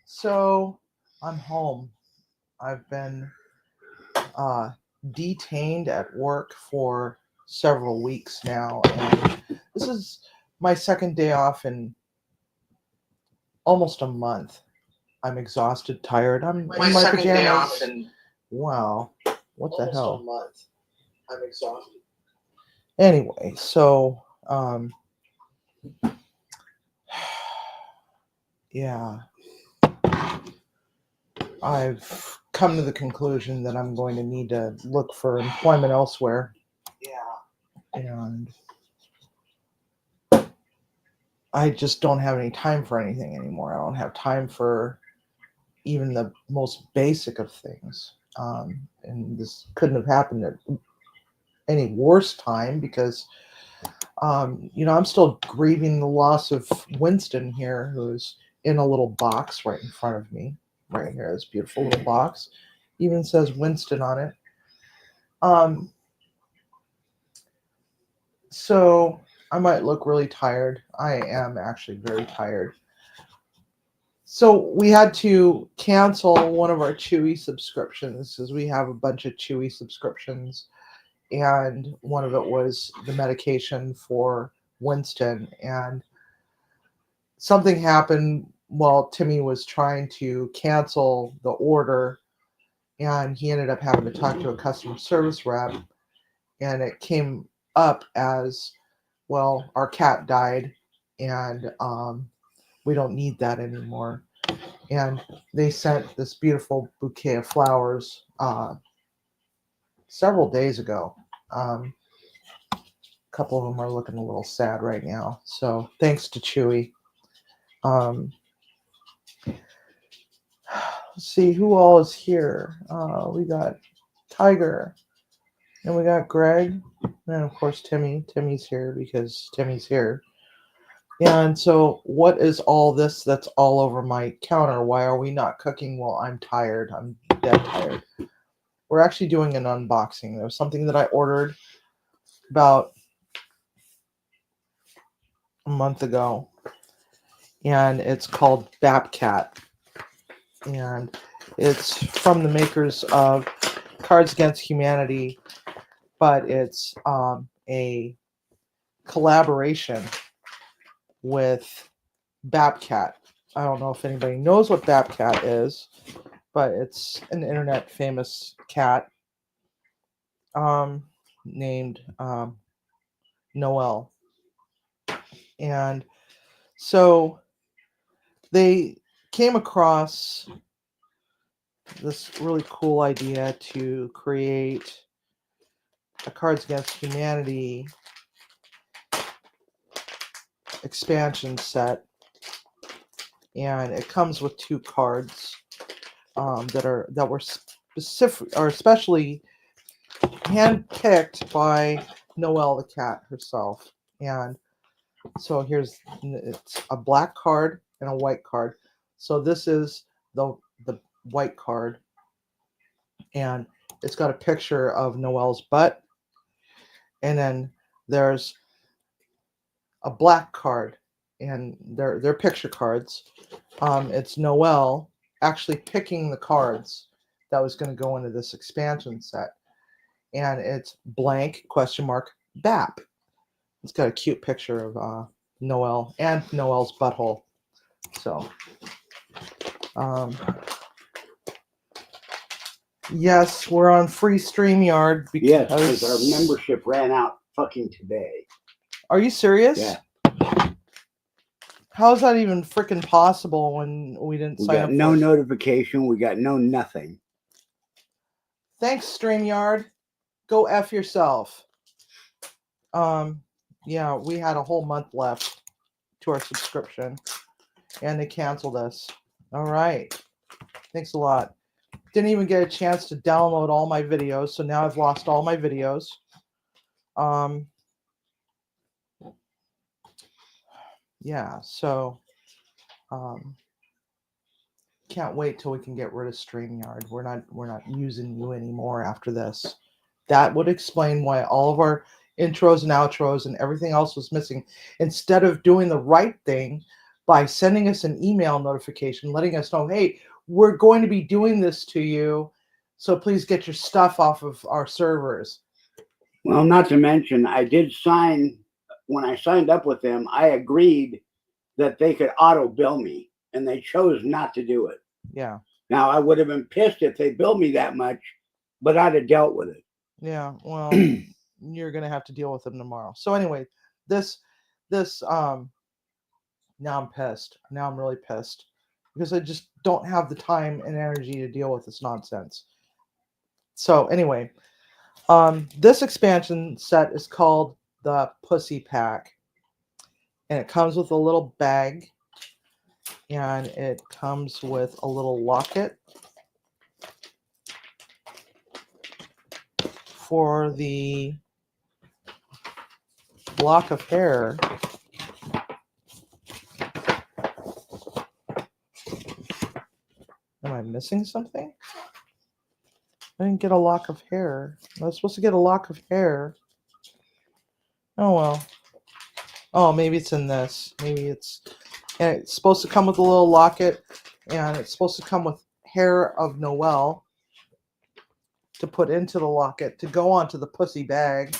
So I'm home. I've been uh, detained at work for several weeks now, and this is my second day off in almost a month. I'm exhausted, tired. I'm My in my second day off pajamas. in Wow, what the almost a hell? month. I'm exhausted. Anyway, so um, yeah, I've come to the conclusion that I'm going to need to look for employment elsewhere. Yeah. And I just don't have any time for anything anymore. I don't have time for even the most basic of things. And this couldn't have happened at any worse time because, I'm still grieving the loss of Winston here, who's in a little box right in front of me, right here, this beautiful little box. Even says Winston on it. Um, so I might look really tired. I am actually very tired. So we had to cancel one of our Chewy subscriptions because we have a bunch of Chewy subscriptions, and one of it was the medication for Winston. And something happened while Timmy was trying to cancel the order, and he ended up having to talk to a customer service rep, and it came up as, well, our cat died, and we don't need that anymore. And they sent this beautiful bouquet of flowers several days ago. A couple of them are looking a little sad right now. So thanks to Chewy. Um, let's see who all is here. We got Tiger, and we got Greg, and of course Timmy. Timmy's here because Timmy's here. And so, what is all this that's all over my counter? Why are we not cooking? Well, I'm tired. I'm dead tired. We're actually doing an unboxing. There was something that I ordered about a month ago, and it's called Bapcat, and it's from the makers of Cards Against Humanity, but it's a collaboration with Bapcat. I don't know if anybody knows what Bapcat is, but it's an internet famous cat um, named Noel. And so they came across this really cool idea to create a Cards Against Humanity expansion set, and it comes with two cards that were specific or especially handpicked by Noelle the cat herself. And so it's a black card and a white card. So this is the white card, and it's got a picture of Noelle's butt, and then there's a black card, and they're picture cards. It's Noelle actually picking the cards that was going to go into this expansion set, and it's blank question mark BAP. It's got a cute picture of Noelle and Noelle's butthole. So, um, yes, we're on free StreamYard Yes, because our membership ran out fucking today. Are you serious? Yeah. How is that even freaking possible when we didn't We sign got up no for it? notification. We got no nothing. Thanks, StreamYard. Go F yourself. Yeah, we had a whole month left to our subscription, and they canceled us. All right. Thanks a lot. Didn't even get a chance to download all my videos, so now I've lost all my videos. Yeah, so can't wait till we can get rid of StreamYard. We're not using you anymore after this. That would explain why all of our intros and outros and everything else was missing. Instead of doing the right thing, by sending us an email notification letting us know, hey, we're going to be doing this to you, so please get your stuff off of our servers. Well, not to mention, I did sign, when I signed up with them, I agreed that they could auto bill me, and they chose not to do it. Yeah. Now, I would have been pissed if they billed me that much, but I'd have dealt with it. Yeah. Well, you're going to have to deal with them tomorrow. So anyway, this, now I'm pissed. Now I'm really pissed because I just don't have the time and energy to deal with this nonsense. So anyway, this expansion set is called the Pussy Pack, and it comes with a little bag, and it comes with a little locket for the block of hair. Am I missing something? I didn't get a lock of hair. I was supposed to get a lock of hair. Oh well. Oh, maybe it's in this. Maybe it's... And it's supposed to come with a little locket, and it's supposed to come with hair of Noel to put into the locket to go onto the pussy bag,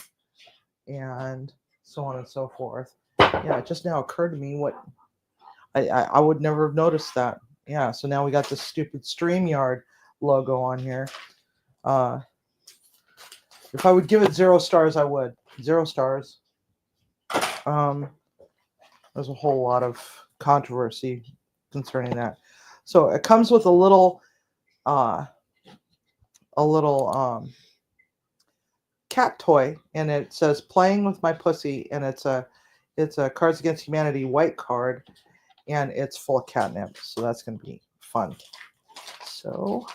and so on and so forth. Yeah, it just now occurred to me what I would never have noticed that. Yeah, so now we got this stupid StreamYard logo on here. If I would give it 0 stars, I would. 0 stars. There's a whole lot of controversy concerning that. So it comes with a little cat toy, and it says "Playing with My Pussy," and it's a Cards Against Humanity white card, and it's full of catnip. So that's gonna be fun. So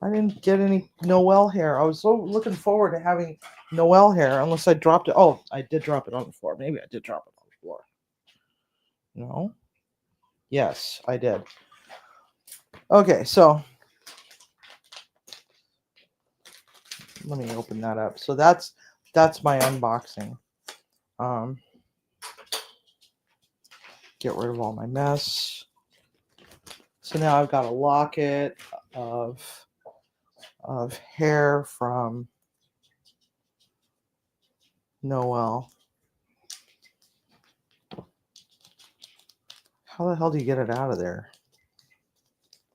I didn't get any Noel hair. I was so looking forward to having Noel hair, unless I dropped it. Oh, I did drop it on the floor. Maybe I did drop it on the floor. No. Yes, I did. Okay, so let me open that up. So that's my unboxing. Get rid of all my mess. So now I've got a locket of hair from Noel. How the hell do you get it out of there?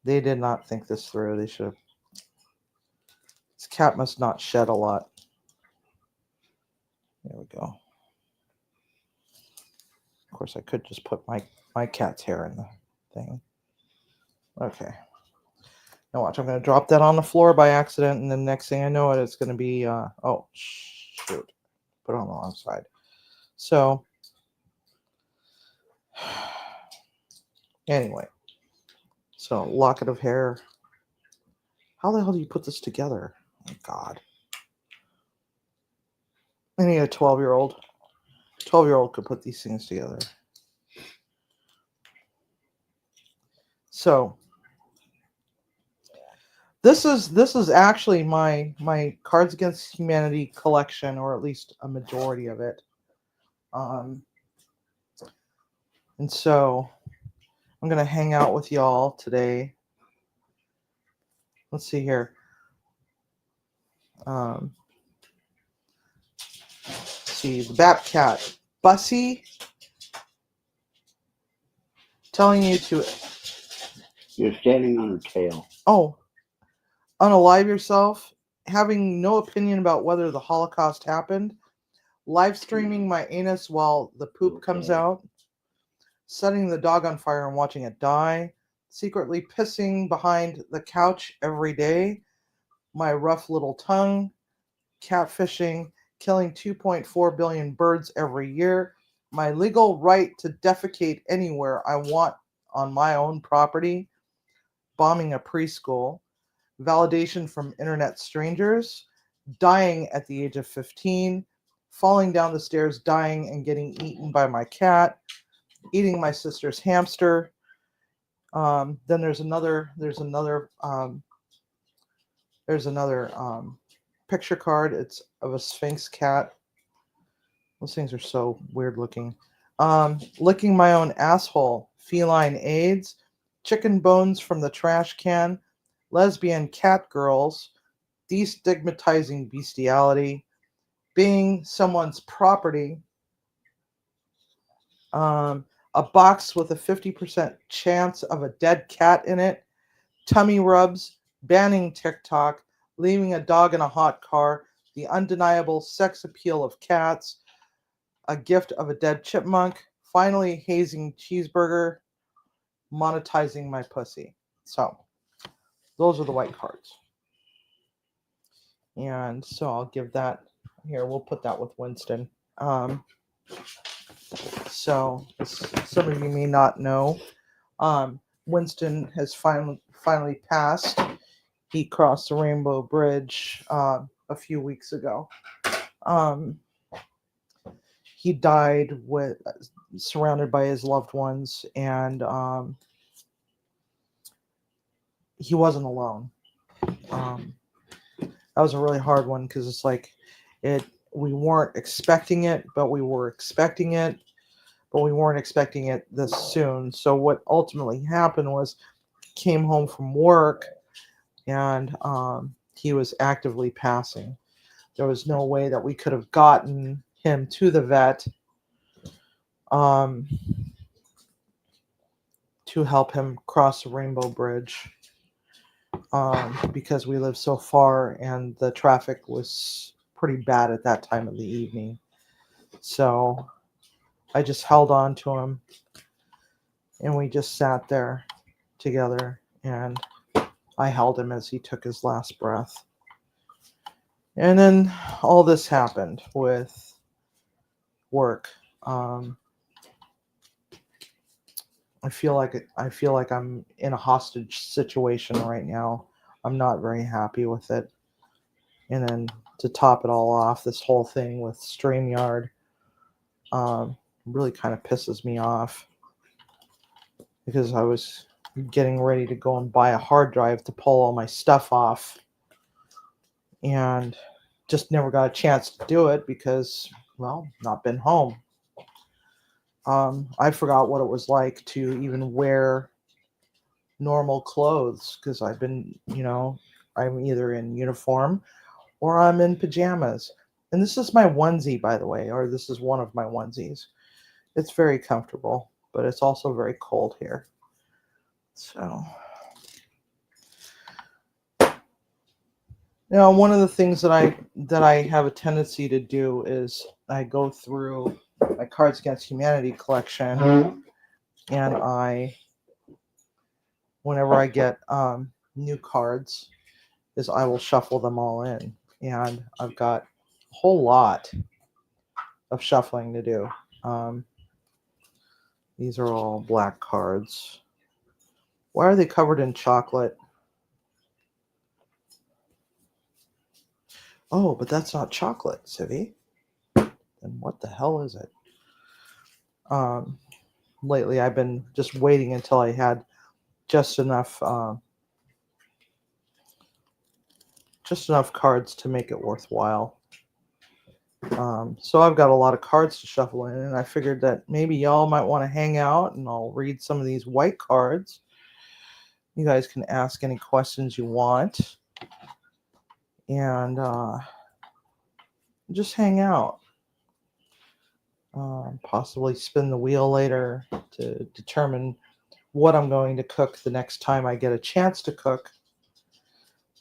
They did not think this through. They should have. This cat must not shed a lot. There we go. Of course, I could just put my cat's hair in the thing. Okay. Now watch, I'm going to drop that on the floor by accident, and the next thing I know it's going to be, oh, shoot. Put it on the wrong side. So, anyway. So, locket of hair. How the hell do you put this together? Oh, God. I need a 12-year-old. 12-year-old could put these things together. So, this is actually my Cards Against Humanity collection, or at least a majority of it. And so I'm gonna hang out with y'all today. Let's see here. Let's see, the Bap Cat. Bussy telling you to... You're standing on her tail. Oh, unalive yourself, having no opinion about whether the Holocaust happened, live streaming my anus while the poop comes out, setting the dog on fire and watching it die, secretly pissing behind the couch every day, my rough little tongue, catfishing, killing 2.4 billion birds every year, my legal right to defecate anywhere I want on my own property, bombing a preschool, validation from internet strangers, dying at the age of 15, falling down the stairs, dying and getting eaten by my cat, eating my sister's hamster. Then there's another picture card. It's of a Sphinx cat. Those things are so weird looking. Licking my own asshole, feline AIDS, chicken bones from the trash can, lesbian cat girls, destigmatizing bestiality, being someone's property, a box with a 50% chance of a dead cat in it, tummy rubs, banning TikTok, leaving a dog in a hot car, the undeniable sex appeal of cats, a gift of a dead chipmunk, finally hazing cheeseburger, monetizing my pussy. So those are the white cards. And so I'll give that here. We'll put that with Winston. So some of you may not know, Winston has finally passed. He crossed the Rainbow Bridge a few weeks ago. He died surrounded by his loved ones, and he wasn't alone. That was a really hard one because it's like we weren't expecting it, but we were expecting it, but we weren't expecting it this soon. So what ultimately happened was he came home from work, and he was actively passing. There was no way that we could have gotten him to the vet to help him cross the Rainbow Bridge because we live so far and the traffic was pretty bad at that time of the evening. So I just held on to him, and we just sat there together, and I held him as he took his last breath. And then all this happened with work. I feel like I'm in a hostage situation right now. I'm not very happy with it. And then to top it all off, this whole thing with StreamYard really kind of pisses me off because I was getting ready to go and buy a hard drive to pull all my stuff off, and just never got a chance to do it because, well, not been home. I forgot what it was like to even wear normal clothes because I've been, I'm either in uniform or I'm in pajamas. And this is my onesie, by the way, or this is one of my onesies. It's very comfortable, but it's also very cold here. So, one of the things that I have a tendency to do is I go through my Cards Against Humanity collection, and whenever I get new cards, is I will shuffle them all in, and I've got a whole lot of shuffling to do. These are all black cards. Why are they covered in chocolate? Oh, but that's not chocolate, Sivi. Then what the hell is it? Lately, I've been just waiting until I had just enough cards to make it worthwhile. So I've got a lot of cards to shuffle in, and I figured that maybe y'all might want to hang out, and I'll read some of these white cards. You guys can ask any questions you want, and just hang out. Possibly spin the wheel later to determine what I'm going to cook the next time I get a chance to cook.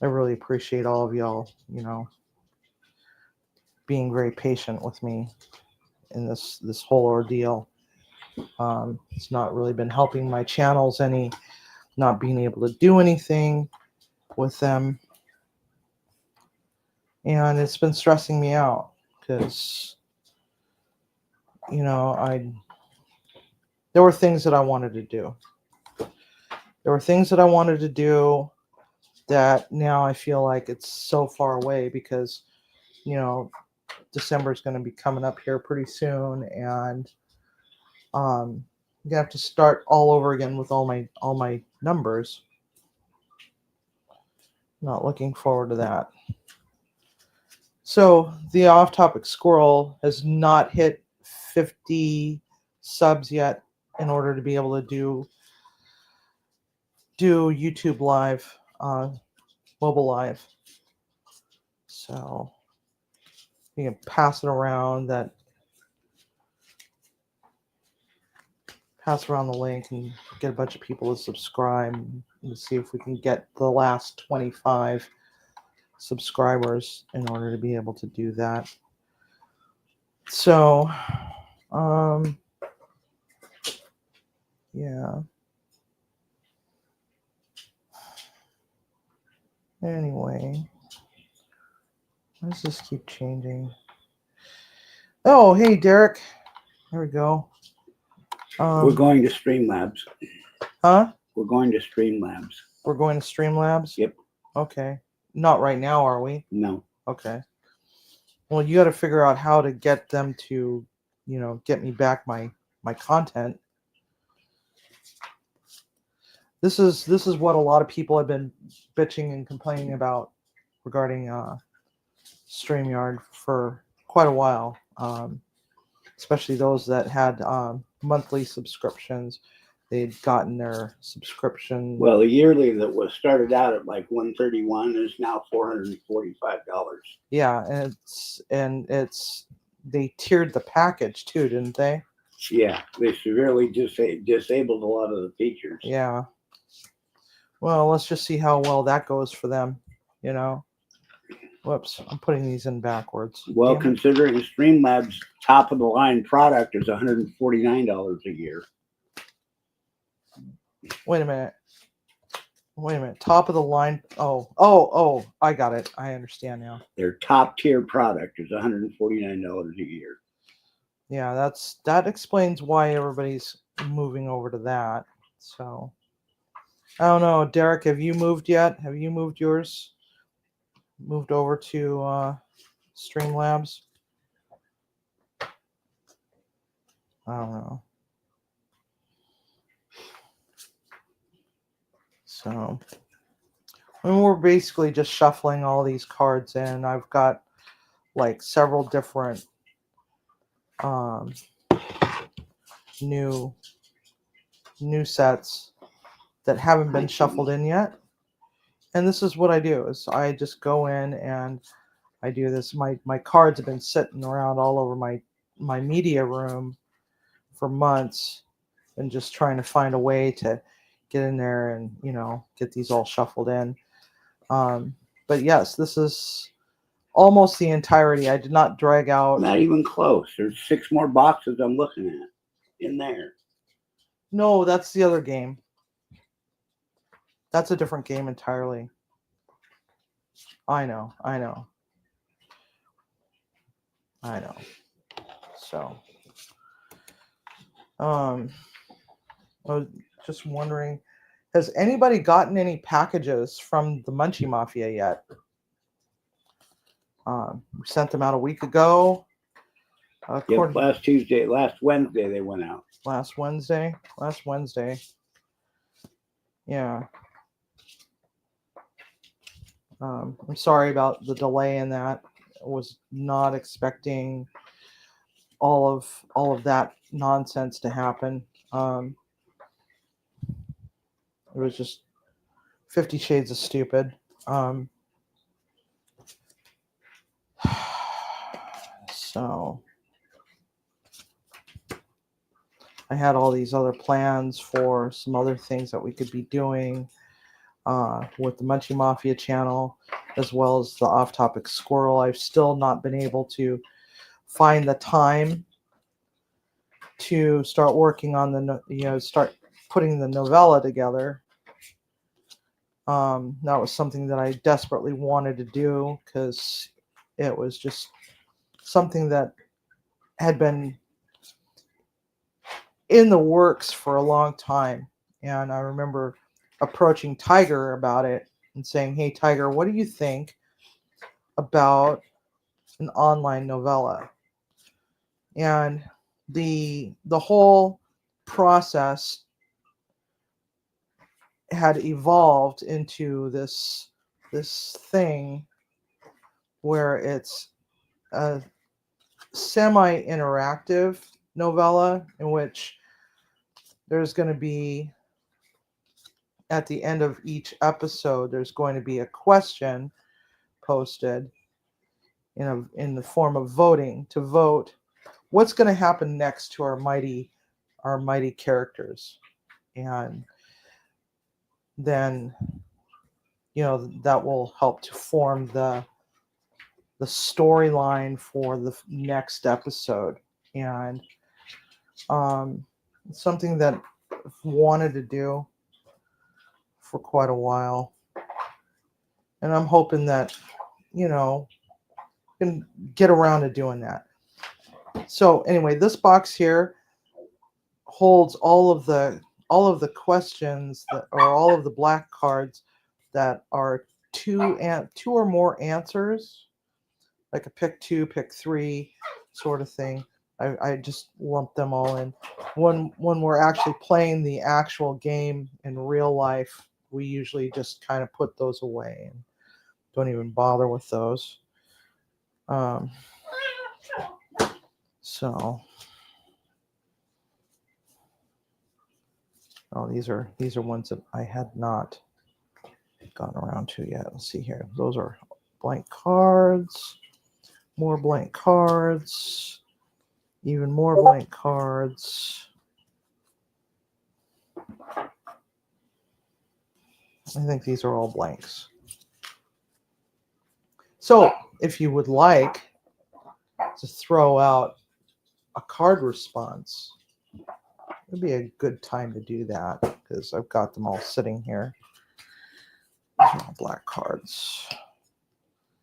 I really appreciate all of y'all, being very patient with me in this whole ordeal. It's not really been helping my channels any, not being able to do anything with them. And it's been stressing me out because, there were things that I wanted to do. That now I feel like it's so far away because, December is going to be coming up here pretty soon, and I'm gonna have to start all over again with all my numbers. Not looking forward to that. So the off-topic squirrel has not hit 50 subs yet in order to be able to do YouTube live, mobile live. So you can pass around the link and get a bunch of people to subscribe and see if we can get the last 25 subscribers in order to be able to do that. So, yeah. Anyway, why does this keep changing? Oh, hey, Derek. There we go. We're going to Streamlabs. Huh? We're going to Streamlabs. We're going to Streamlabs? Yep. Okay. Not right now, are we? No. Okay. Well, you got to figure out how to get them to, get me back my content. This is what a lot of people have been bitching and complaining about regarding StreamYard for quite a while, especially those that had monthly subscriptions. They'd gotten their subscription. Well, the yearly that was started out at like $131 is now $445. Yeah, and it's they tiered the package too, didn't they? Yeah, they severely disabled a lot of the features. Yeah. Well, let's just see how well that goes for them, Whoops, I'm putting these in backwards. Well, Damn it. considering Streamlabs' top of the line product is $149 a year. Wait a minute. Top of the line. Oh, I got it. I understand now. Their top tier product is $149 a year. Yeah, that explains why everybody's moving over to that. So I don't know, Derek, have you moved yet? Have you moved yours? Moved over to Streamlabs? I don't know. So we're basically just shuffling all these cards in. I've got like several different new sets that haven't been shuffled in yet. And this is what I do is I just go in and I do this. My cards have been sitting around all over my media room for months and just trying to find a way to get in there and, get these all shuffled in. But yes, this is almost the entirety. I did not drag out. Not even close. There's 6 more boxes I'm looking at in there. No, that's the other game. That's a different game entirely. I know. So, I was just wondering, has anybody gotten any packages from the Munchie Mafia yet? We sent them out a week ago. Yep, last Wednesday they went out. Last Wednesday. Yeah. I'm sorry about the delay in that. I was not expecting all of that nonsense to happen. It was just 50 Shades of Stupid. So I had all these other plans for some other things that we could be doing with the Munchie Mafia channel, as well as the Off Topic Squirrel. I've still not been able to find the time to start working on start putting the novella together. That was something that I desperately wanted to do because it was just something that had been in the works for a long time. And I remember approaching Tiger about it and saying, "Hey, Tiger, what do you think about an online novella?" And the whole process had evolved into this thing where it's a semi-interactive novella in which there's going to be, at the end of each episode, there's going to be a question posted in the form of voting to vote what's going to happen next to our mighty characters. And then, that will help to form the storyline for the next episode. And something that I've wanted to do for quite a while. And I'm hoping that, can get around to doing that. So anyway, this box here holds all of the questions or all of the black cards that are two or more answers, like a pick 2, pick 3 sort of thing. I just lump them all in. When we're actually playing the actual game in real life, we usually just kind of put those away and don't even bother with those. So, these are ones that I had not gotten around to yet. Let's see here. Those are blank cards, more blank cards, even more blank cards. I think these are all blanks. So, if you would like to throw out a card response, it'd be a good time to do that because I've got them all sitting here. These are all black cards.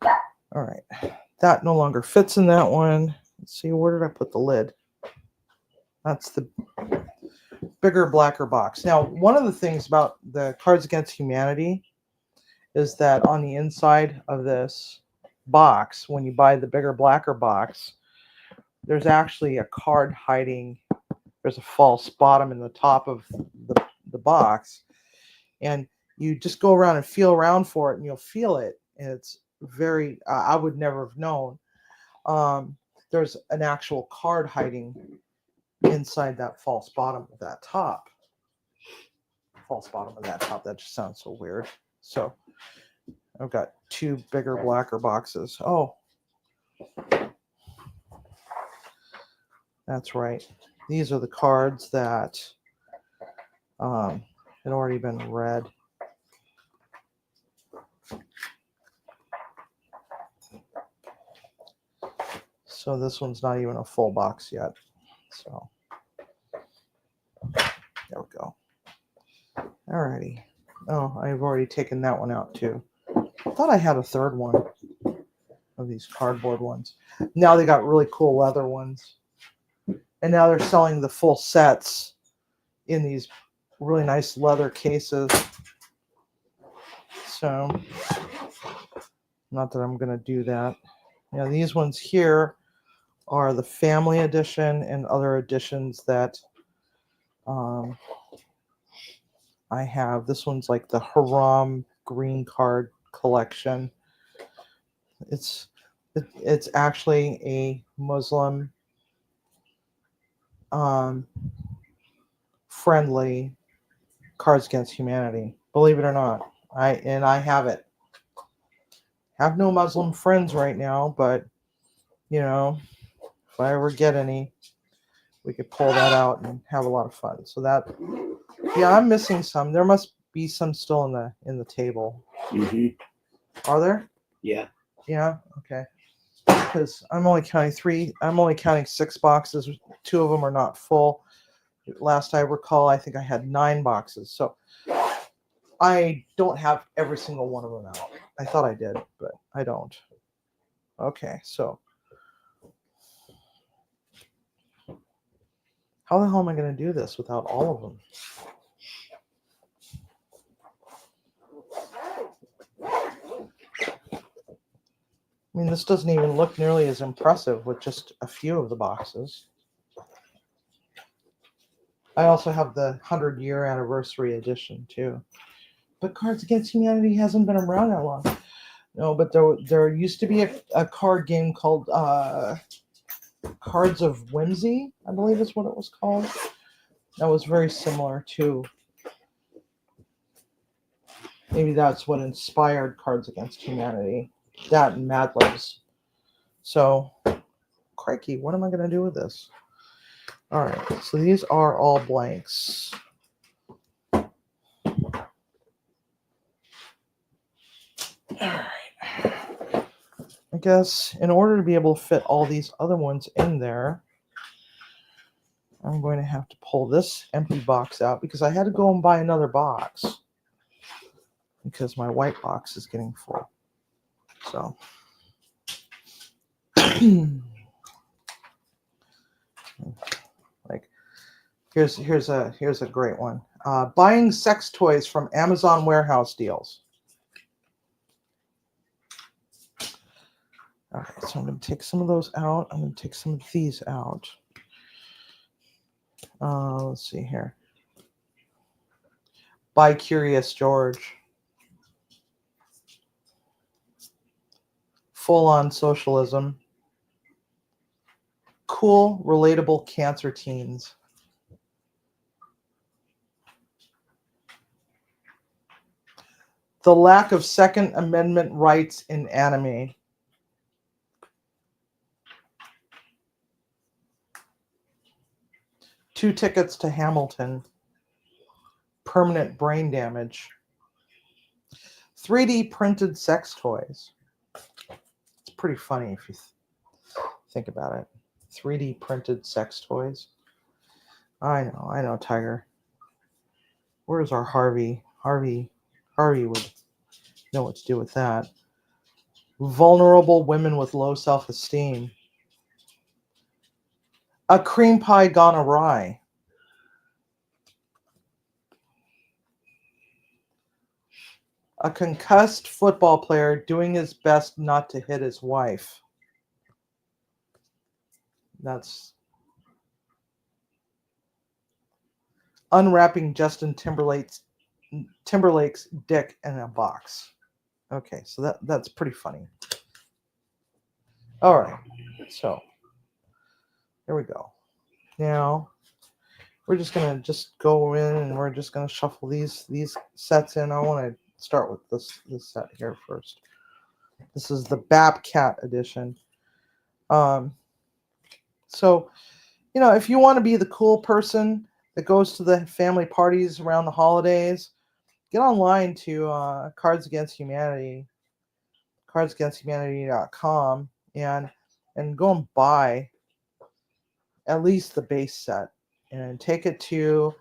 All right. That no longer fits in that one. Let's see, where did I put the lid? That's the bigger, blacker box. Now, one of the things about the Cards Against Humanity is that on the inside of this box, when you buy the bigger, blacker box, there's actually a card hiding. There's a false bottom in the top of the box. And you just go around and feel around for it, and you'll feel it. And it's very, I would never have known. There's an actual card hiding inside that false bottom of that top. False bottom of that top. That just sounds so weird. So I've got 2 bigger, blacker boxes. Oh, that's right. These are the cards that had already been read. So this one's not even a full box yet. So there we go. Alrighty. Oh, I've already taken that one out too. I thought I had a third one of these cardboard ones. Now they got really cool leather ones. And now they're selling the full sets in these really nice leather cases. So, not that I'm going to do that. Now, these ones here are the family edition and other editions that I have. This one's like the Haram green card collection. It's actually a Muslim friendly Cards Against Humanity. Believe it or not, I have it. Have no Muslim friends right now, but if I ever get any, we could pull that out and have a lot of fun. So that, yeah, I'm missing some. There must be some still in the table. Mm-hmm. Are there? Yeah. Yeah. Okay. Because I'm only counting 3. I'm only counting 6 boxes. 2 of them are not full. Last I recall, I think I had 9 boxes. So I don't have every single one of them out. I thought I did, but I don't. Okay, so how the hell am I going to do this without all of them? I mean, this doesn't even look nearly as impressive with just a few of the boxes. I also have the 100-year anniversary edition, too. But Cards Against Humanity hasn't been around that long. No, but there used to be a card game called Cards of Whimsy, I believe is what it was called. That was very similar to. Maybe that's what inspired Cards Against Humanity. That and Mad Libs. So, crikey, what am I going to do with this? All right, so these are all blanks. All right. I guess in order to be able to fit all these other ones in there, I'm going to have to pull this empty box out because I had to go and buy another box because my white box is getting full. So, like, here's a great one. Buying sex toys from Amazon warehouse deals. All right, so I'm going to take some of those out. I'm going to take some of these out. Let's see here. By Curious George. Full on socialism. Cool, relatable cancer teens. The lack of Second Amendment rights in anime. Two tickets to Hamilton. Permanent brain damage. 3D printed sex toys. It's pretty funny if you think about it. 3D printed sex toys. I know, Tiger. Where's our Harvey? Harvey would know what to do with that. Vulnerable women with low self-esteem. A cream pie gone awry. A concussed football player doing his best not to hit his wife. That's unwrapping Justin Timberlake's dick in a box. Okay, so that's pretty funny. All right, so there we go. Now we're just gonna go in and we're just gonna shuffle these sets in. I want to start with this set here first. This is the Babcat edition. So, if you want to be the cool person that goes to the family parties around the holidays, get online to Cards Against Humanity, cardsagainsthumanity.com, and go and buy at least the base set and take it to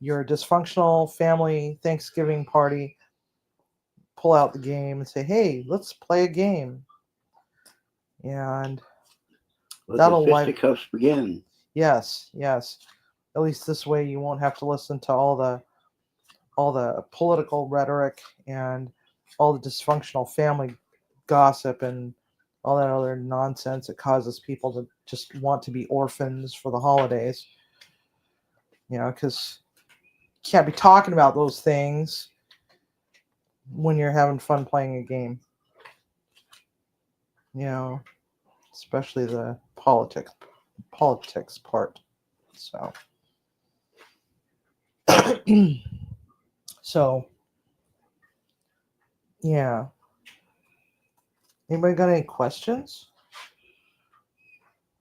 your dysfunctional family Thanksgiving party. Pull out the game and say, "Hey, let's play a game." And that'll let the fisticuffs begin. Yes. At least this way you won't have to listen to all the political rhetoric and all the dysfunctional family gossip and all that other nonsense that causes people to just want to be orphans for the holidays. Because you can't be talking about those things when you're having fun playing a game. Especially the politics part. So, yeah. Anybody got any questions?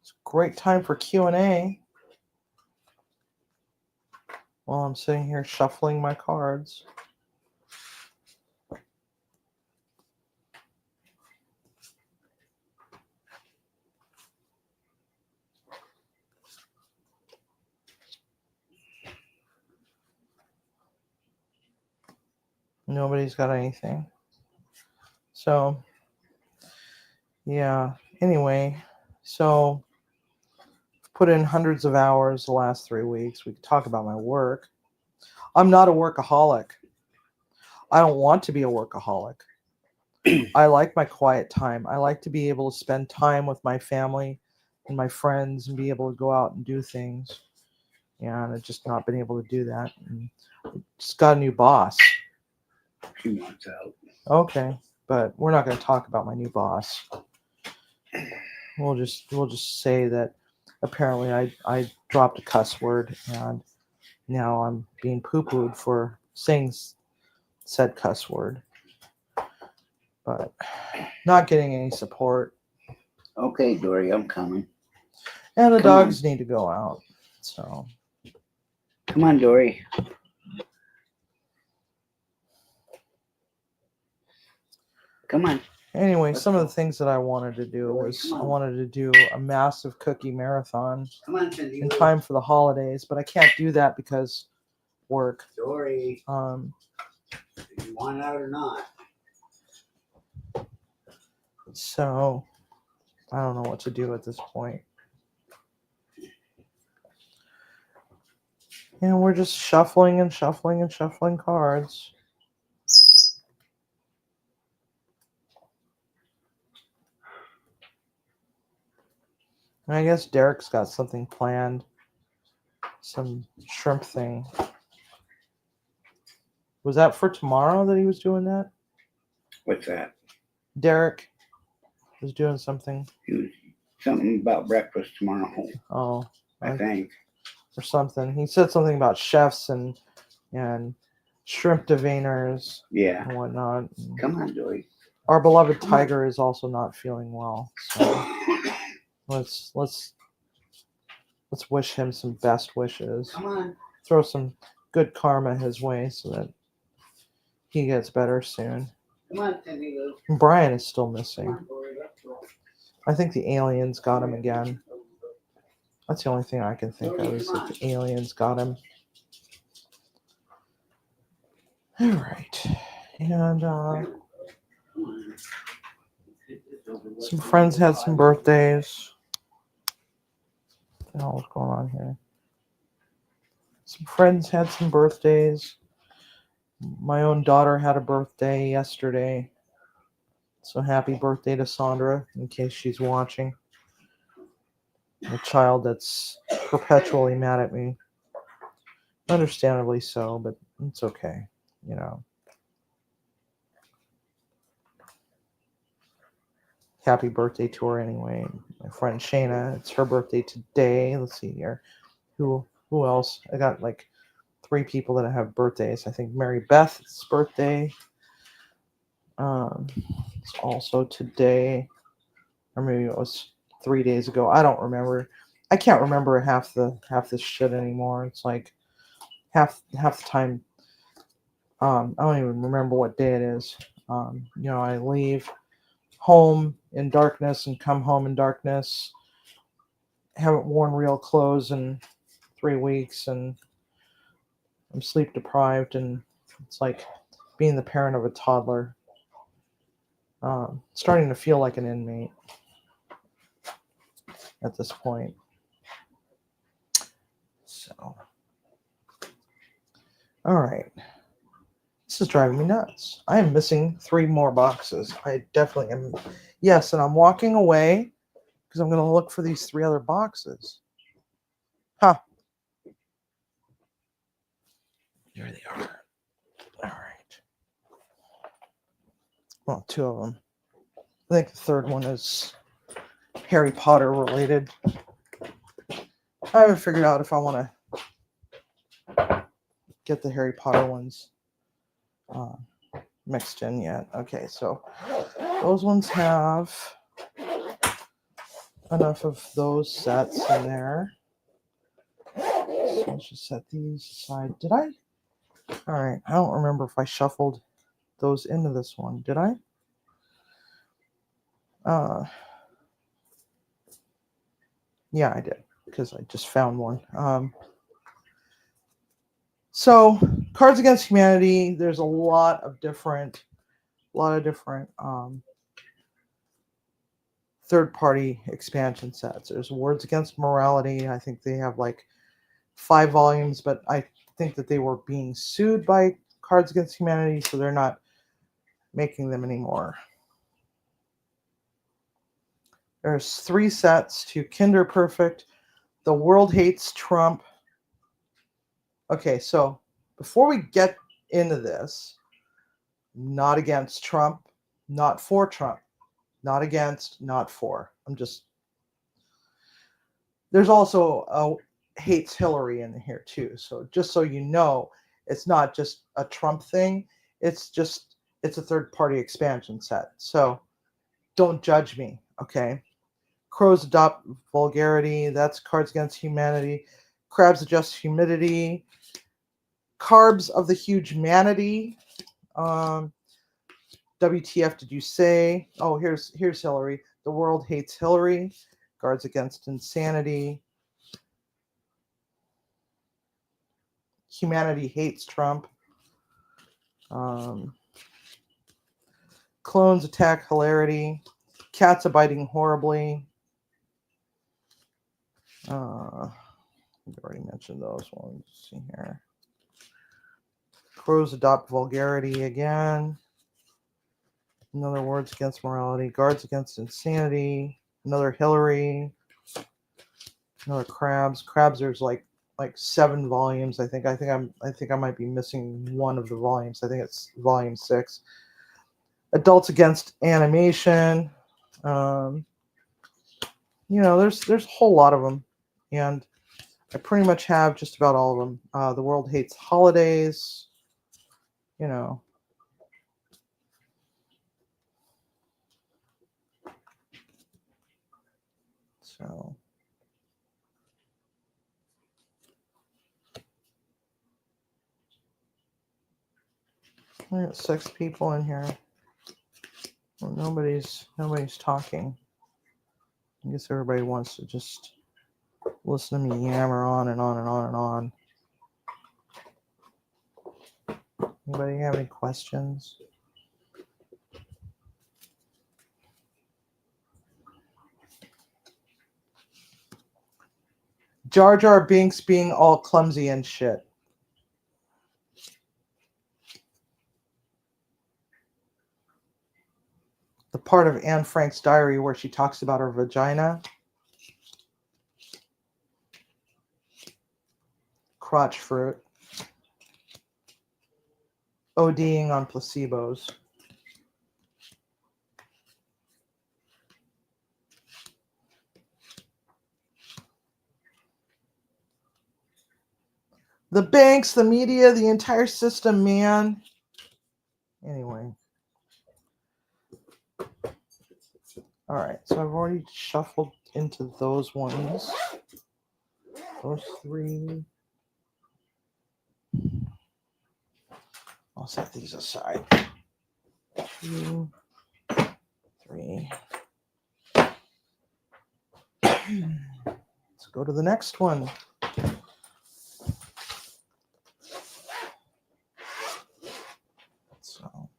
It's a great time for Q&A. While I'm sitting here shuffling my cards. Nobody's got anything. So, yeah. Anyway, so I've put in hundreds of hours the last 3 weeks. We could talk about my work. I'm not a workaholic. I don't want to be a workaholic. I like my quiet time. I like to be able to spend time with my family and my friends and be able to go out and do things. And I've just not been able to do that. And I just got a new boss. She wants out. Okay, but we're not going to talk about my new boss. we'll just say that apparently I dropped a cuss word and now I'm being poo-pooed for saying said cuss word, but not getting any support. Okay, Dory, I'm coming. And the Come on. dogs need to go out. So Come on, Dory. Come on. anyway, Let's some of go. the things that I wanted to do Dory, was come I on. wanted to do a massive cookie marathon Come on, Cindy. in time for the holidays, but I can't do that because work. Dory, if you want out or not. So I don't know what to do at this point. And we're just shuffling and shuffling and shuffling cards. And I guess Derek's got something planned. Some shrimp thing. Was that for tomorrow that he was doing that? What's that? Derek was doing something. Something about breakfast tomorrow, Oh, I think. or something. He said something about chefs and shrimp diviners Yeah. and whatnot. Come on, Dory. Our beloved Tiger is also not feeling well, so let's wish him some best wishes. Come on. Throw some good karma his way so that he gets better soon. Come on, Cindy Lou. And Brian is still Come missing. on, Dory. Let's go. I think the aliens got him again. That's the only thing I can think of is that the aliens got him. All right. And some friends had some birthdays. What the hell is going on here? Some friends had some birthdays. My own daughter had a birthday yesterday. So happy birthday to Sandra, in case she's watching. A child that's perpetually mad at me. Understandably so, but it's okay, you know. Happy birthday to her anyway. My friend Shayna, it's her birthday today. Let's see here. Who else? I got like 3 people that have birthdays. I think Mary Beth's birthday. It's also today, or maybe it was 3 days ago. I don't remember. I can't remember half this shit anymore. It's like half the time. I don't even remember what day it is. I leave home in darkness and come home in darkness. Haven't worn real clothes in 3 weeks, and I'm sleep deprived, and it's like being the parent of a toddler. Starting to feel like an inmate at this point. So, all right. This is driving me nuts. I am missing 3 more boxes. I definitely am. Yes, and I'm walking away because I'm going to look for these 3 other boxes. Huh. There they are. All right. Well, 2 of them. I think the third one is Harry Potter related. I haven't figured out if I want to get the Harry Potter ones mixed in yet. Okay, so those ones have enough of those sets in there. So let's just set these aside. Did I? All right, I don't remember if I shuffled those into this one. Did I? Yeah, I did, because I just found one. So Cards Against Humanity, there's a lot of different third-party expansion sets. There's Words Against Morality. I think they have like 5 volumes, but I think that they were being sued by Cards Against Humanity, so they're not making them anymore. There's 3 sets to Kinder Perfect. The World Hates Trump. Okay, so before we get into this, not against Trump, not for Trump, not against, not for. I'm just There's also a hates Hillary in here too. So just so you know, it's not just a Trump thing. It's a third party expansion set. So don't judge me, okay? Crows adopt vulgarity. That's Cards Against Humanity. Crabs adjust humidity. Carbs of the huge manatee. Um, WTF did you say? Oh, here's Hillary. The world hates Hillary. Guards Against Insanity. Humanity hates Trump. Um, clones attack hilarity. Cats are biting horribly. I've already mentioned those ones. Let's see here. Crows adopt vulgarity again. Another Words Against Morality. Guards Against Insanity. Another Hillary. Another Crabs. Crabs. There's like 7 volumes. I think I might be missing one of the volumes. I think it's volume 6. Adults Against Animation. There's a whole lot of them, and I pretty much have just about all of them. The World Hates Holidays. You know. So. I got 6 people in here. Well, nobody's talking. I guess everybody wants to just listen to me yammer on and on and on and on. Anybody have any questions? Jar Jar Binks being all clumsy and shit. The part of Anne Frank's diary where she talks about her vagina. Crotch fruit. ODing on placebos. The banks, the media, the entire system, man. Anyway. All right, so I've already shuffled into those ones. Those 3. I'll set these aside. 2, 3. Let's go to the next one. So,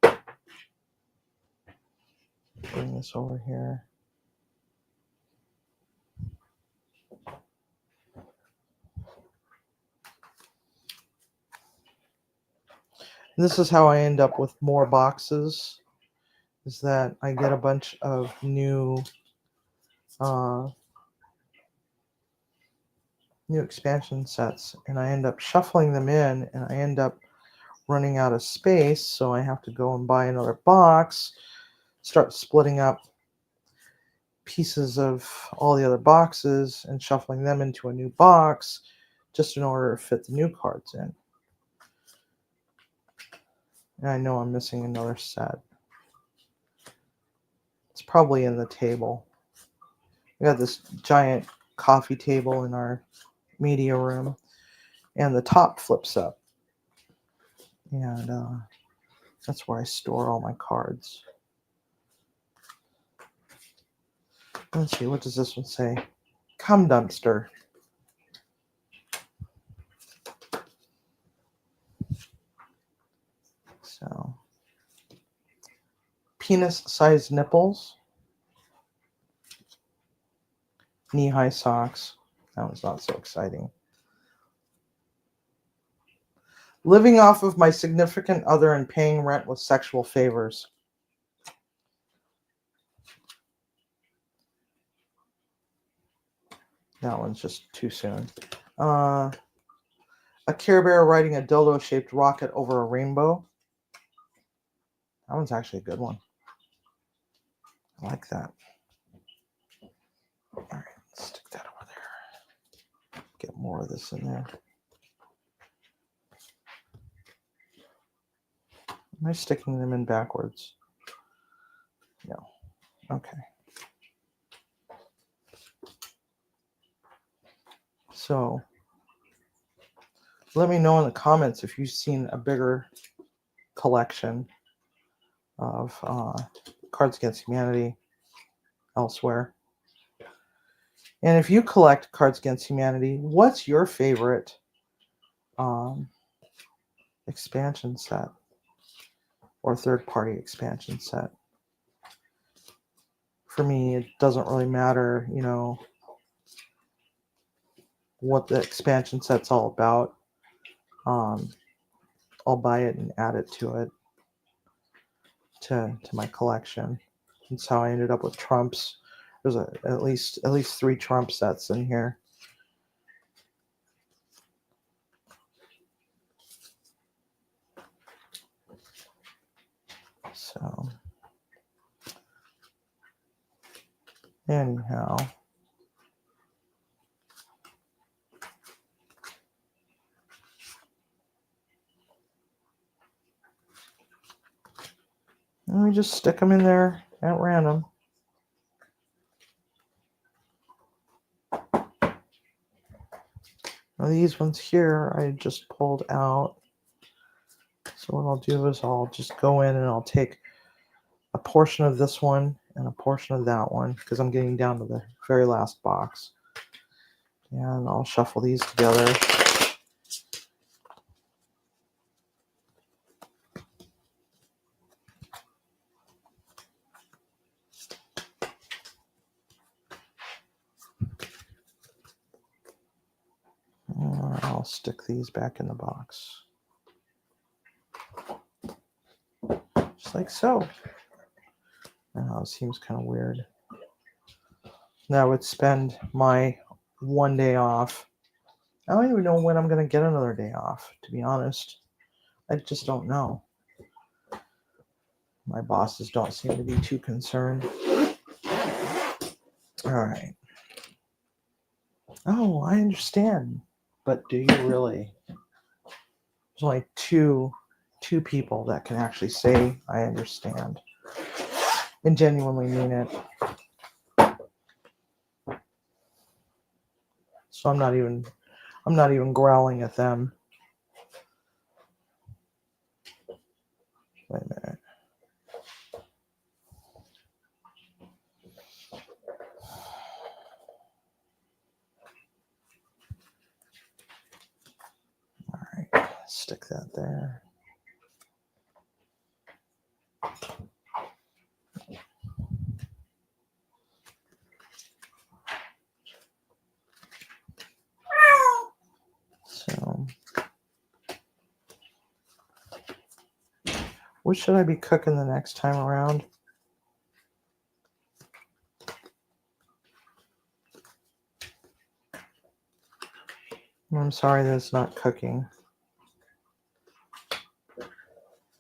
bring this over here. This is how I end up with more boxes, is that I get a bunch of new expansion sets, and I end up shuffling them in, and I end up running out of space, so I have to go and buy another box, start splitting up pieces of all the other boxes and shuffling them into a new box just in order to fit the new cards in. And I know I'm missing another set. It's probably in the table. We got this giant coffee table in our media room, and the top flips up. And that's where I store all my cards. Let's see, what does this one say? Cum dumpster. So, penis-sized nipples. Knee-high socks. That one's not so exciting. Living off of my significant other and paying rent with sexual favors. That one's just too soon. A Care Bear riding a dildo-shaped rocket over a rainbow. That one's actually a good one. I like that. All right, let's stick that over there. more of this in there. Am I sticking them in backwards? No. Okay. So let me know in the comments if you've seen a bigger collection of Cards Against Humanity elsewhere. And if you collect Cards Against Humanity, what's your favorite expansion set or third-party expansion set? For me, it doesn't really matter, what the expansion set's all about. I'll buy it and add it to my collection. That's how I ended up with Trumps. There's at least 3 Trump sets in here. So anyhow, let me just stick them in there at random. Now these ones here I just pulled out. So what I'll do is I'll just go in and I'll take a portion of this one and a portion of that one because I'm getting down to the very last box. And I'll shuffle these together. I'll stick these back in the box. Just like so. It seems kind of weird. Now I would spend my one day off. I don't even know when I'm going to get another day off, to be honest. I just don't know. My bosses don't seem to be too concerned. All right. Oh, I understand. But do you really? There's only two people that can actually say I understand and genuinely mean it. So I'm not even growling at them. Wait a minute. All right, stick that there. So, what should I be cooking the next time around? I'm sorry that it's not cooking.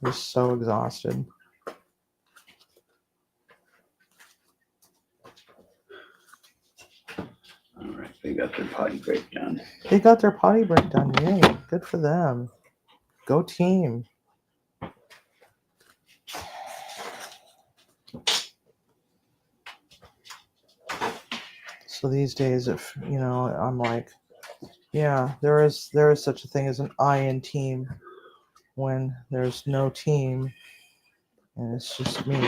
I'm just so exhausted. All right, they got their potty break done. They got their potty break done. Yay, good for them. Go team. So these days, if I'm like, yeah, there is such a thing as an I in team when there's no team and it's just me.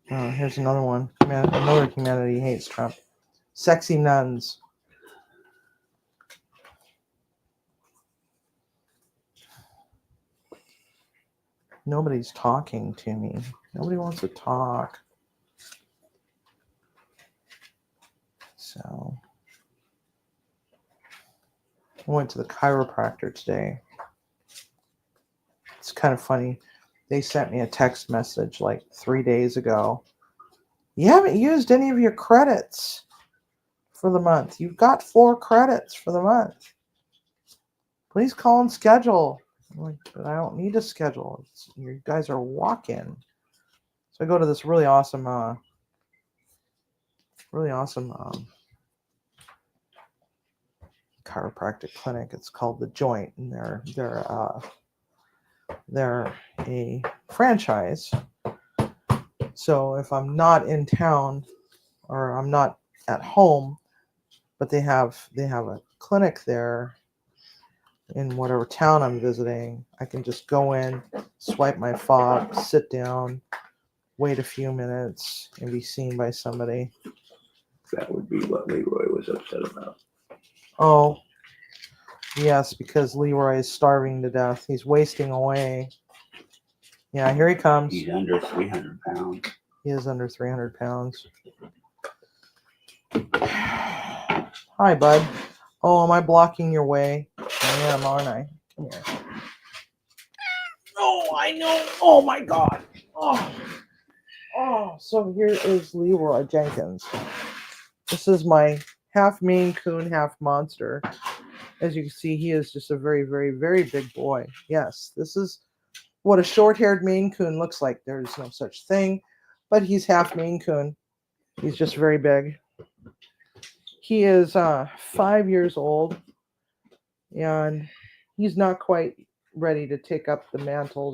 Oh, here's another one. Another Humanity Hates Trump. Sexy nuns. Nobody's talking to me. Nobody wants to talk. So I went to the chiropractor today. It's kind of funny. They sent me a text message like 3 days ago. You haven't used any of your credits for the month. You've got 4 credits for the month. Please call and schedule. I'm like, but I don't need to schedule. You guys are walking. So I go to this really awesome chiropractic clinic. It's called The Joint, and they're a franchise. So if I'm not in town or I'm not at home, but they have a clinic there in whatever town I'm visiting, I can just go in, swipe my fob, sit down, wait a few minutes, and be seen by somebody. That would be what Leroy was upset about. Oh, yes, because Leroy is starving to death. He's wasting away. Yeah, here he comes. He's under 300 pounds. He is under 300 pounds. Hi, bud. Oh, am I blocking your way? I am, aren't I? Come here. Oh, I know. Oh, my God. Oh, so here is Leroy Jenkins. This is my half Maine Coon, half monster. As you can see, he is just a very, very, very big boy. Yes, this is what a short-haired Maine Coon looks like. There's no such thing, but he's half Maine Coon. He's just very big. He is 5 years old, and he's not quite ready to take up the mantle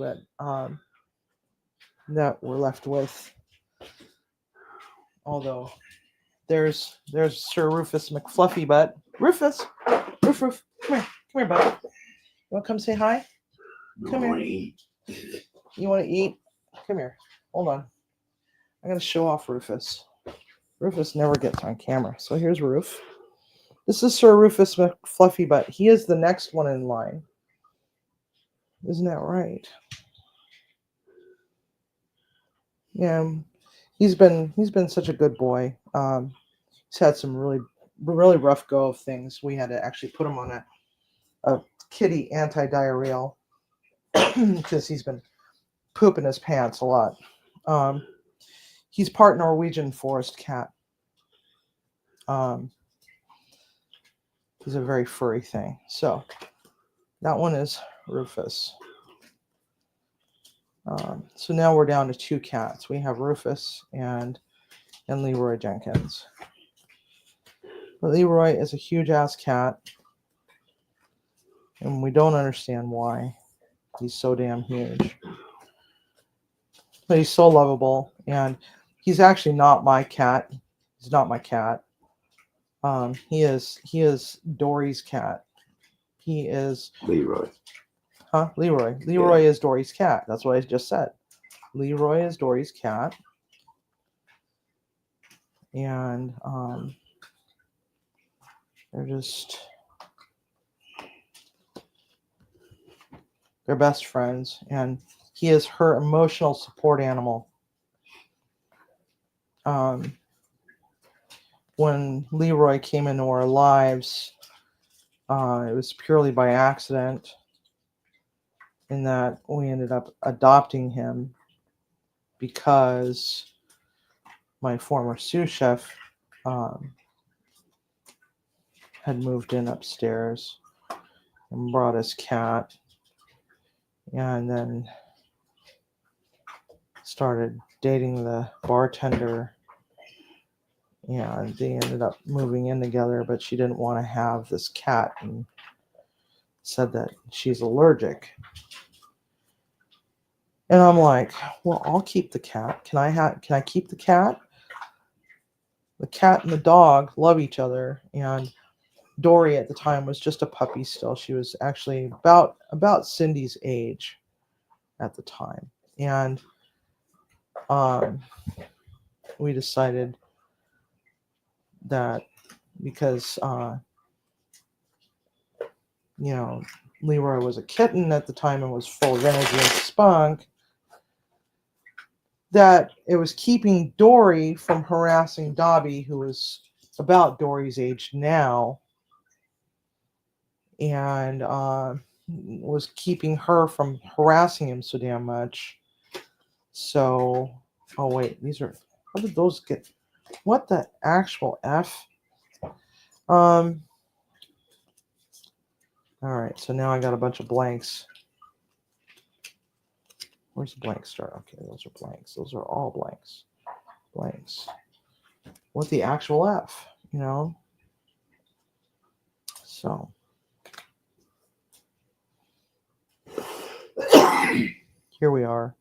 that we're left with. Although there's Sir Rufus McFluffy Butt. Rufus, Roof, come here, bud. You want to come say hi? Come here. You want to eat? Come here. Hold on. I'm gonna show off Rufus. Rufus never gets on camera, so here's Roof. This is Sir Rufus McFluffy Butt. He is the next one in line. Isn't that right? Yeah, he's been such a good boy. He's had some really rough go of things. We had to actually put him on a kitty anti-diarrheal because he's been pooping his pants a lot. He's part Norwegian forest cat. He's a very furry thing. So that one is Rufus. So now we're down to 2 cats. We have Rufus and Leroy Jenkins. But Leroy is a huge ass cat, and we don't understand why. He's so damn huge. But he's so lovable, and he's actually not my cat. He's not my cat. He is Dory's cat. He is Leroy. Huh? Leroy. Leroy is Dory's cat. That's what I just said. Leroy is Dory's cat. And they're best friends, and he is her emotional support animal. When Leroy came into our lives, it was purely by accident, in that we ended up adopting him because my former sous chef had moved in upstairs and brought his cat, and then started dating the bartender. Yeah, they ended up moving in together, but she didn't want to have this cat and said that she's allergic. And I'm like, well, I'll keep the cat. Can I keep the cat? The cat and the dog love each other, and Dory at the time was just a puppy still. She was actually about Cindy's age at the time. And we decided that because Leroy was a kitten at the time and was full of energy and spunk, that it was keeping Dory from harassing Dobby, who was about Dory's age now, and was keeping her from harassing him so damn much. So, oh wait, how did those get? What the actual F? All right, so now I got a bunch of blanks. Where's the blank start? Okay, those are blanks. Those are all blanks. Blanks. With the actual F, you know? So. Here we are.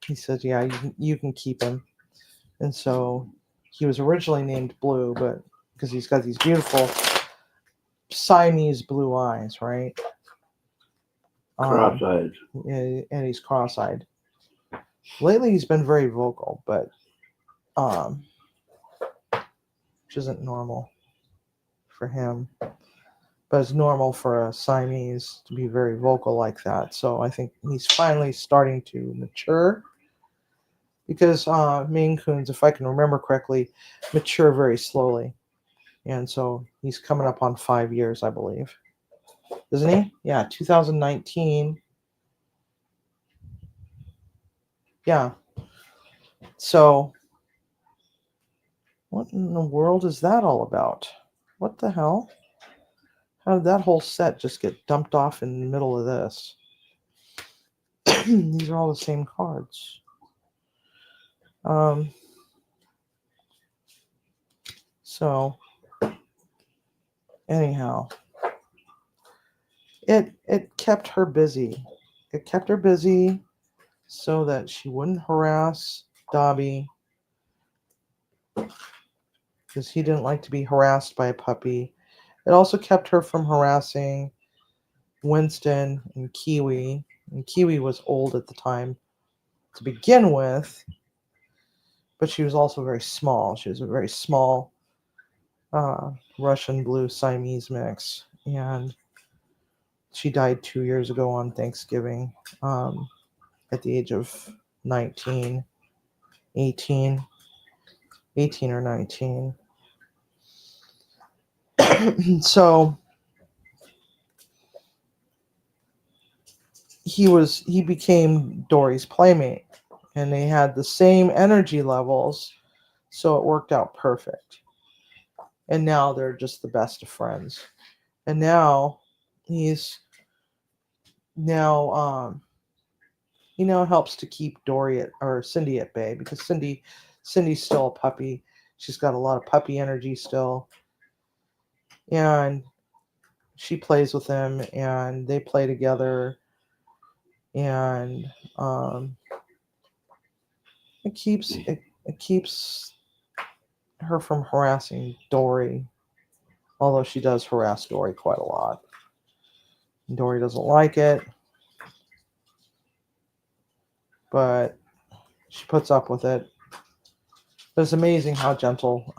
He says, yeah, you can keep him. And so he was originally named Blue, but because he's got these beautiful Siamese blue eyes, right? Cross-eyed. And he's cross-eyed. Lately, he's been very vocal, but which isn't normal for him. But it's normal for a Siamese to be very vocal like that. So I think he's finally starting to mature. Because Maine Coons, if I can remember correctly, mature very slowly. And so he's coming up on 5 years, I believe. Isn't he? Yeah, 2019. Yeah. So what in the world is that all about? What the hell? How did that whole set just get dumped off in the middle of this? These are all the same cards. So anyhow, it kept her busy. It kept her busy so that she wouldn't harass Dobby because he didn't like to be harassed by a puppy. It also kept her from harassing Winston and Kiwi. And Kiwi was old at the time to begin with, but she was also very small. She was a very small Russian blue Siamese mix. And she died 2 years ago on Thanksgiving at the age of 19, 18 or 19. So he became Dory's playmate, and they had the same energy levels, so it worked out perfect. And now they're just the best of friends. And now he's now helps to keep Dory or Cindy at bay, because Cindy's still a puppy. She's got a lot of puppy energy still, and she plays with him, and they play together, and it keeps her from harassing Dory, although she does harass Dory quite a lot. Dory doesn't like it, but she puts up with it. But it's amazing how gentle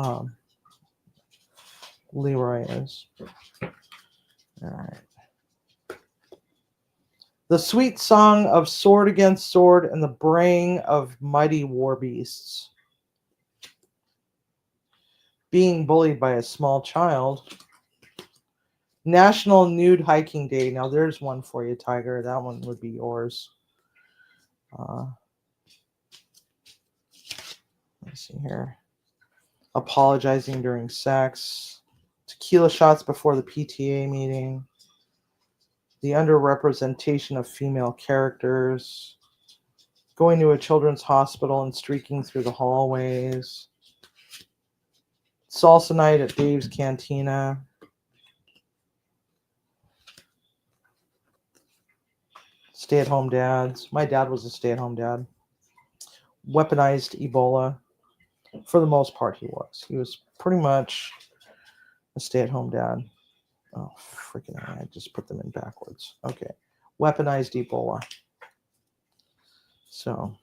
Leroy is. All right. The sweet song of sword against sword and the braying of mighty war beasts. Being bullied by a small child. National Nude Hiking Day. Now there's one for you, Tiger. That one would be yours. Let's see here. Apologizing during sex. Tequila shots before the PTA meeting. The underrepresentation of female characters. Going to a children's hospital and streaking through the hallways. Salsa night at Dave's Cantina. Stay-at-home dads. My dad was a stay-at-home dad. Weaponized Ebola. For the most part, he was. He was pretty much a stay-at-home dad. Oh, freaking hell. I just put them in backwards. Okay. Weaponized Ebola. So,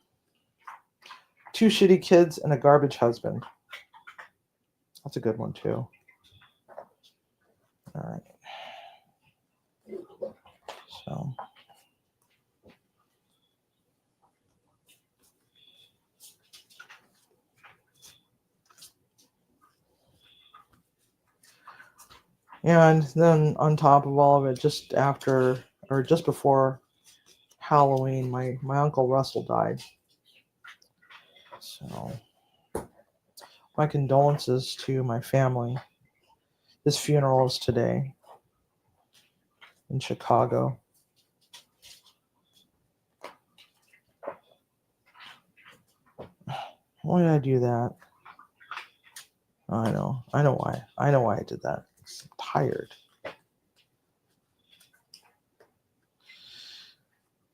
2 shitty kids and a garbage husband. That's a good one, too. All right. So... And then on top of all of it, just before Halloween, my Uncle Russell died. So my condolences to my family. His funeral is today in Chicago. Why did I do that? I know why. I know why I did that. I'm tired.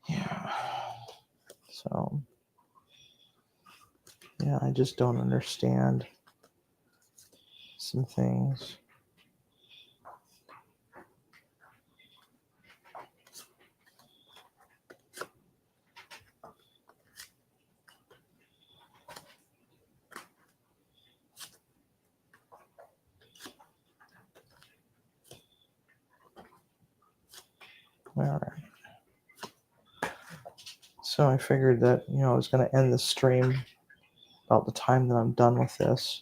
Yeah. So, yeah, I just don't understand some things. All right. So I figured that, I was going to end the stream about the time that I'm done with this.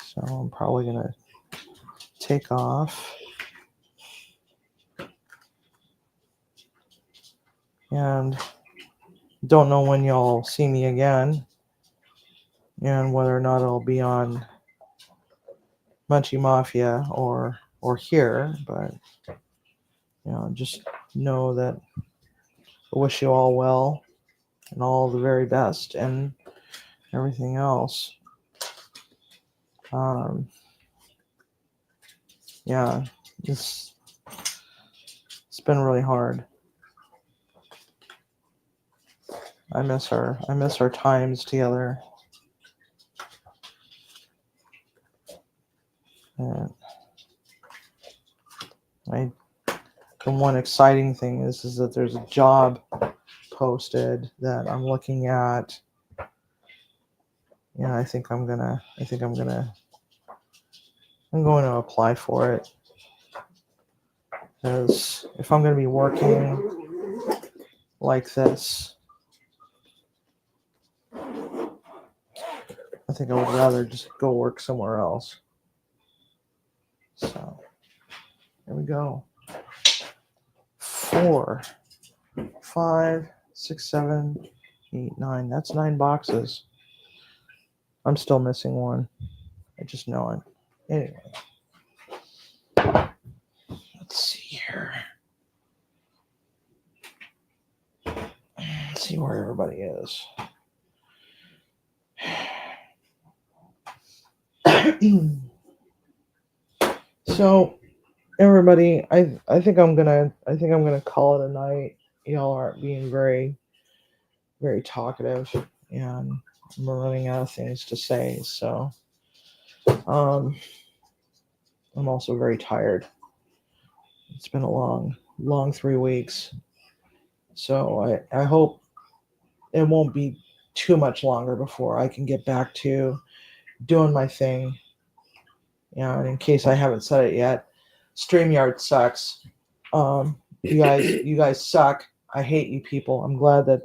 So I'm probably going to take off. And don't know when y'all see me again and whether or not it'll be on Munchie Mafia or here, but just know that I wish you all well and all the very best and everything else. Yeah, it's been really hard. I miss our times together. And the one exciting thing is that there's a job posted that I'm looking at. Yeah, I'm going to apply for it. Because if I'm going to be working like this, I think I would rather just go work somewhere else. So, here we go. 4, 5, 6, 7, 8, 9. That's 9 boxes. I'm still missing one. I just know it. Anyway. Let's see here. Let's see where everybody is. So, everybody, I think I'm gonna call it a night. Y'all aren't being very, very talkative, and I'm running out of things to say. So, I'm also very tired. It's been a long 3 weeks. So I hope it won't be too much longer before I can get back to doing my thing. And in case I haven't said it yet, StreamYard sucks. You guys suck. I hate you people. I'm glad that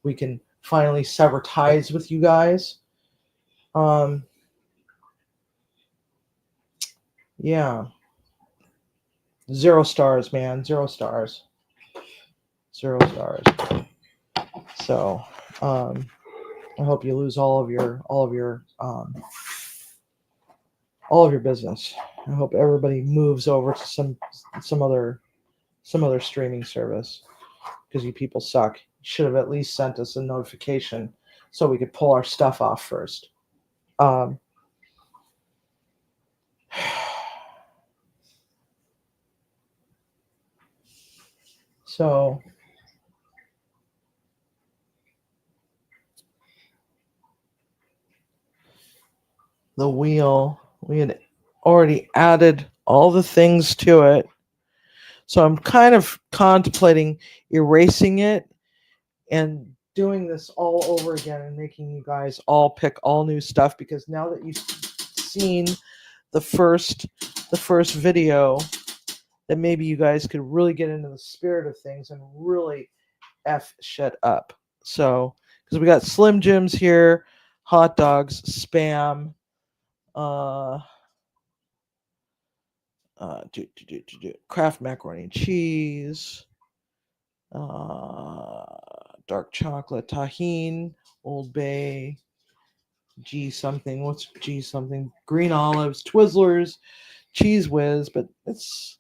we can finally sever ties with you guys. Yeah. 0 stars, man. 0 stars. 0 stars. So, I hope you lose all of your business. I hope everybody moves over to some other streaming service because you people suck. You should have at least sent us a notification so we could pull our stuff off first. So the wheel, we had already added all the things to it. So I'm kind of contemplating erasing it and doing this all over again and making you guys all pick all new stuff, because now that you've seen the first video, that maybe you guys could really get into the spirit of things and really F shit up. So, because we got Slim Jims here, hot dogs, Spam, Kraft macaroni and cheese, dark chocolate, Tajín, Old Bay, G something. What's G something? Green olives, Twizzlers, Cheese Whiz. But it's,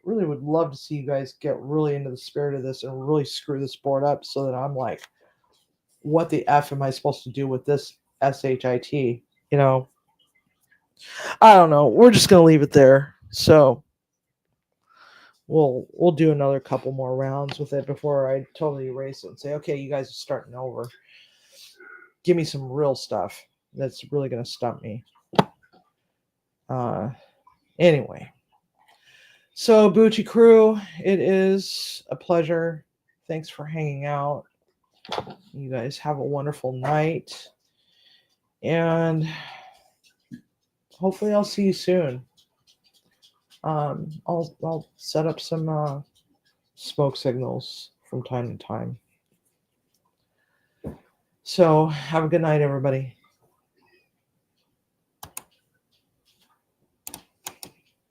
really would love to see you guys get really into the spirit of this and really screw this board up so that I'm like what the F am I supposed to do with this SHIT? You know, I don't know. We're just gonna leave it there. So we'll do another couple more rounds with it before I totally erase it and say, okay, you guys are starting over. Give me some real stuff that's really gonna stump me. Anyway. So Bucci crew, it is a pleasure. Thanks for hanging out. You guys have a wonderful night. And hopefully I'll see you soon. I'll set up some smoke signals from time to time. So have a good night, everybody.